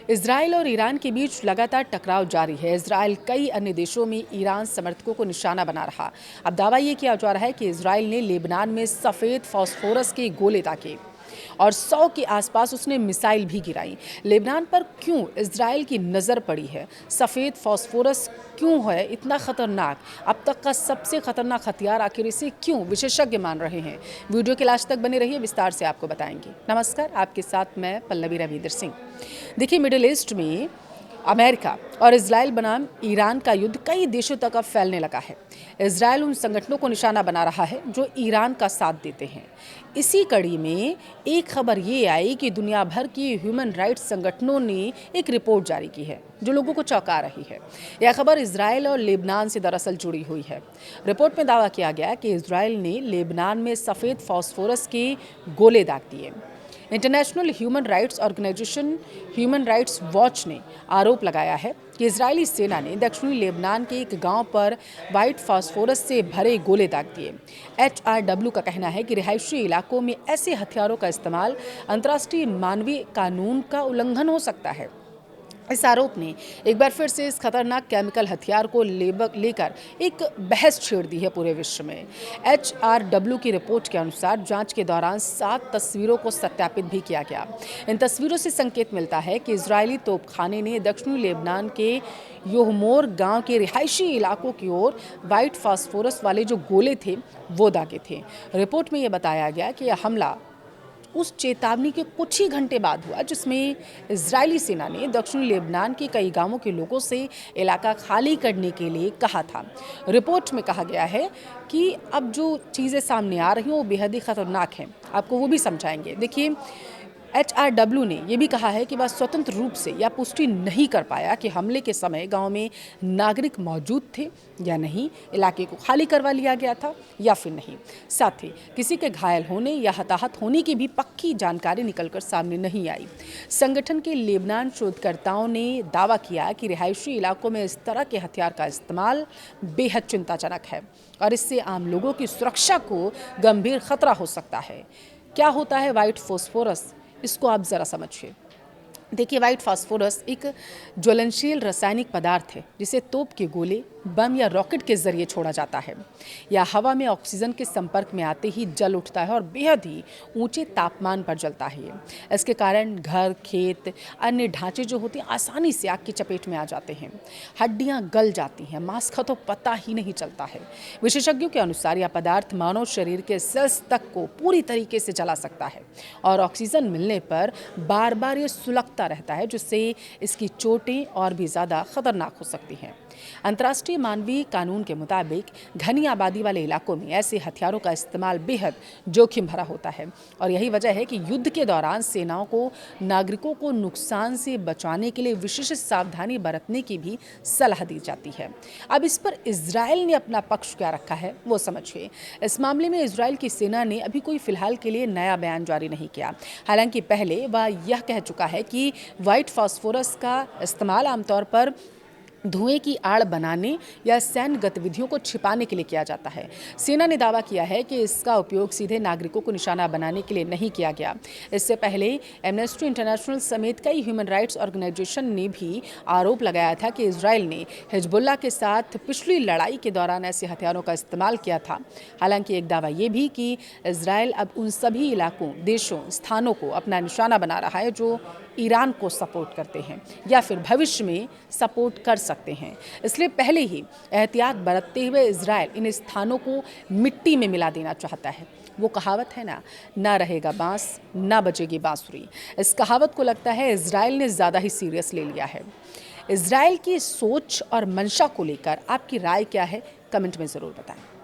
Israel और Iran के बीच लगातार टकराव जारी है। इजराइल कई अन्य देशों में ईरान समर्थकों को निशाना बना रहा। अब दावा ये किया जा रहा है कि इजराइल ने लेबनान में सफ़ेद फास्फोरस के गोले दागे और 100 के आसपास उसने मिसाइल भी गिराई। लेबनान पर क्यों इजराइल की नज़र पड़ी है? सफ़ेद फास्फोरस क्यों है इतना खतरनाक? अब तक का सबसे खतरनाक हथियार आखिर इसे क्यों विशेषज्ञ मान रहे हैं? वीडियो के लास्ट तक बने रहिए, विस्तार से आपको बताएंगे। नमस्कार, आपके साथ मैं पल्लवी रविंदर सिंह। देखिए, मिडिल ईस्ट में अमेरिका और इजराइल बनाम ईरान का युद्ध कई देशों तक अब फैलने लगा है। इजराइल उन संगठनों को निशाना बना रहा है जो ईरान का साथ देते हैं। इसी कड़ी में एक खबर ये आई कि दुनिया भर की ह्यूमन राइट्स संगठनों ने एक रिपोर्ट जारी की है जो लोगों को चौंका रही है। यह खबर इजराइल और लेबनान से दरअसल जुड़ी हुई है। रिपोर्ट में दावा किया गया कि इजराइल ने लेबनान में सफ़ेद फास्फोरस के गोले दाग दिए। International human rights organisation human rights watch ने आरोप लगाया है कि इजरायली सेना ने दक्षिणी लेबनान के एक गांव पर वाइट फास्फोरस से भरे गोले दाग दिए। HRW का कहना है कि रिहायशी इलाकों में ऐसे हथियारों का इस्तेमाल अंतर्राष्ट्रीय मानवीय कानून का उल्लंघन हो सकता है। इस आरोप ने एक बार फिर से इस खतरनाक केमिकल हथियार को लेकर एक बहस छेड़ दी है पूरे विश्व में। HRW की रिपोर्ट के अनुसार जांच के दौरान 7 तस्वीरों को सत्यापित भी किया गया। इन तस्वीरों से संकेत मिलता है कि इजरायली तोपखाने ने दक्षिणी लेबनान के योहमोर गांव के रिहायशी इलाकों की ओर वाइट फास्फोरस वाले जो गोले थे वो दागे थे। रिपोर्ट में यह बताया गया कि यह हमला उस चेतावनी के कुछ ही घंटे बाद हुआ जिसमें इजरायली सेना ने दक्षिणी लेबनान के कई गांवों के लोगों से इलाका खाली करने के लिए कहा था। रिपोर्ट में कहा गया है कि अब जो चीज़ें सामने आ रही हैं वो बेहद ही खतरनाक हैं। आपको वो भी समझाएंगे। देखिए, HRW ने यह भी कहा है कि वह स्वतंत्र रूप से यह पुष्टि नहीं कर पाया कि हमले के समय गांव में नागरिक मौजूद थे या नहीं, इलाके को खाली करवा लिया गया था या फिर नहीं। साथ ही किसी के घायल होने या हताहत होने की भी पक्की जानकारी निकलकर सामने नहीं आई। संगठन के लेबनान शोधकर्ताओं ने दावा किया कि रिहायशी इलाकों में इस तरह के हथियार का इस्तेमाल बेहद चिंताजनक है और इससे आम लोगों की सुरक्षा को गंभीर खतरा हो सकता है। क्या होता है वाइट फास्फोरस? इसको आप ज़रा समझिए। देखिए, वाइट फास्फोरस एक ज्वलनशील रासायनिक पदार्थ है जिसे तोप के गोले, बम या रॉकेट के जरिए छोड़ा जाता है या हवा में ऑक्सीजन के संपर्क में आते ही जल उठता है और बेहद ही ऊंचे तापमान पर जलता है। इसके कारण घर, खेत, अन्य ढांचे जो होते हैं आसानी से आग की चपेट में आ जाते हैं। हड्डियां गल जाती हैं, मांस का तो पता ही नहीं चलता है। विशेषज्ञों के अनुसार यह पदार्थ मानव शरीर के सेल्स तक को पूरी तरीके से जला सकता है और ऑक्सीजन मिलने पर बार बार ये सुलगता रहता है जिससे इसकी चोटें और भी ज़्यादा खतरनाक हो सकती हैं। अंतर्राष्ट्रीय मानवीय कानून के मुताबिक घनी आबादी वाले इलाकों में ऐसे हथियारों का इस्तेमाल बेहद जोखिम भरा होता है और यही वजह है कि युद्ध के दौरान सेनाओं को नागरिकों को नुकसान से बचाने के लिए विशेष सावधानी बरतने की भी सलाह दी जाती है। अब इस पर इजराइल ने अपना पक्ष क्या रखा है वो समझिए। इस मामले में इजराइल की सेना ने अभी कोई फिलहाल के लिए नया बयान जारी नहीं किया। हालांकि पहले वह यह कह चुका है कि वाइट फास्फोरस का इस्तेमाल आमतौर पर धुएं की आड़ बनाने या सैन्य गतिविधियों को छिपाने के लिए किया जाता है। सेना ने दावा किया है कि इसका उपयोग सीधे नागरिकों को निशाना बनाने के लिए नहीं किया गया। इससे पहले एमनेस्टी इंटरनेशनल समेत कई ह्यूमन राइट्स ऑर्गेनाइजेशन ने भी आरोप लगाया था कि इजराइल ने हिजबुल्लाह के साथ पिछली लड़ाई के दौरान ऐसे हथियारों का इस्तेमाल किया था। हालांकि एक दावा ये भी कि इजराइल अब उन सभी इलाकों, देशों, स्थानों को अपना निशाना बना रहा है जो ईरान को सपोर्ट करते हैं या फिर भविष्य में सपोर्ट कर सकते हैं। इसलिए पहले ही एहतियात बरतते हुए इजराइल इन स्थानों को मिट्टी में मिला देना चाहता है। वो कहावत है ना रहेगा बांस ना बजेगी बांसुरी। इस कहावत को लगता है इजराइल ने ज़्यादा ही सीरियस ले लिया है। इजराइल की सोच और मंशा को लेकर आपकी राय क्या है? कमेंट में ज़रूर बताएं।